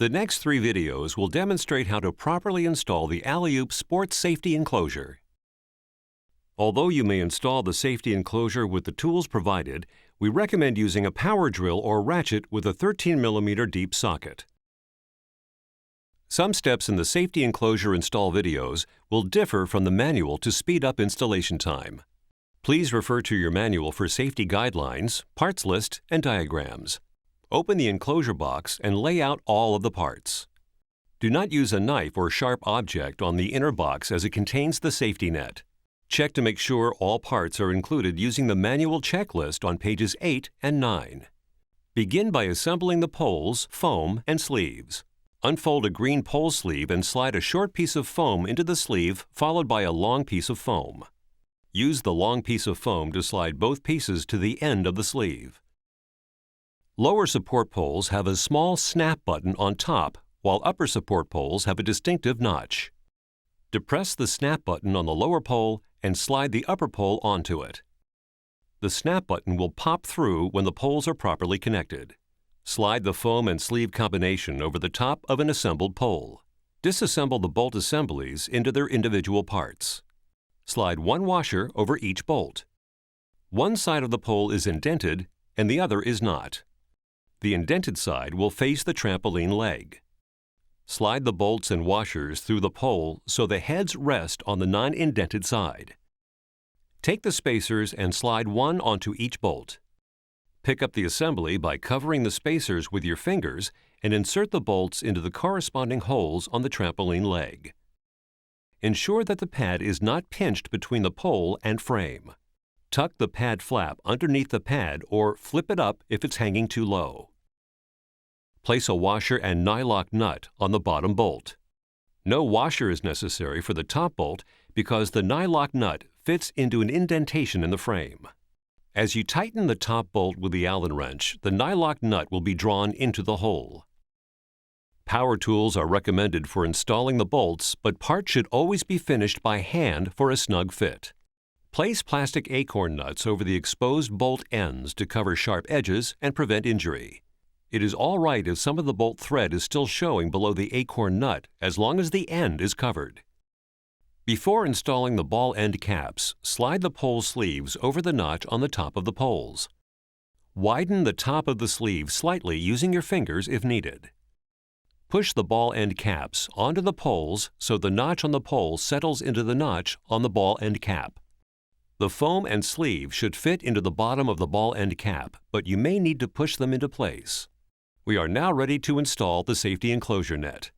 The next 3 videos will demonstrate how to properly install the AlleyOOP Sports Safety Enclosure. Although you may install the safety enclosure with the tools provided, we recommend using a power drill or ratchet with a 13 mm deep socket. Some steps in the safety enclosure install videos will differ from the manual to speed up installation time. Please refer to your manual for safety guidelines, parts list, and diagrams. Open the enclosure box and lay out all of the parts. Do not use a knife or sharp object on the inner box as it contains the safety net. Check to make sure all parts are included using the manual checklist on pages 8 and 9. Begin by assembling the poles, foam, and sleeves. Unfold a green pole sleeve and slide a short piece of foam into the sleeve followed by a long piece of foam. Use the long piece of foam to slide both pieces to the end of the sleeve. Lower support poles have a small snap button on top, while upper support poles have a distinctive notch. Depress the snap button on the lower pole and slide the upper pole onto it. The snap button will pop through when the poles are properly connected. Slide the foam and sleeve combination over the top of an assembled pole. Disassemble the bolt assemblies into their individual parts. Slide one washer over each bolt. One side of the pole is indented and the other is not. The indented side will face the trampoline leg. Slide the bolts and washers through the pole so the heads rest on the non-indented side. Take the spacers and slide one onto each bolt. Pick up the assembly by covering the spacers with your fingers and insert the bolts into the corresponding holes on the trampoline leg. Ensure that the pad is not pinched between the pole and frame. Tuck the pad flap underneath the pad or flip it up if it's hanging too low. Place a washer and nylock nut on the bottom bolt. No washer is necessary for the top bolt because the nylock nut fits into an indentation in the frame. As you tighten the top bolt with the Allen wrench, the nylock nut will be drawn into the hole. Power tools are recommended for installing the bolts, but parts should always be finished by hand for a snug fit. Place plastic acorn nuts over the exposed bolt ends to cover sharp edges and prevent injury. It is all right if some of the bolt thread is still showing below the acorn nut as long as the end is covered. Before installing the ball end caps, slide the pole sleeves over the notch on the top of the poles. Widen the top of the sleeve slightly using your fingers if needed. Push the ball end caps onto the poles so the notch on the pole settles into the notch on the ball end cap. The foam and sleeve should fit into the bottom of the ball end cap, but you may need to push them into place. We are now ready to install the safety enclosure net.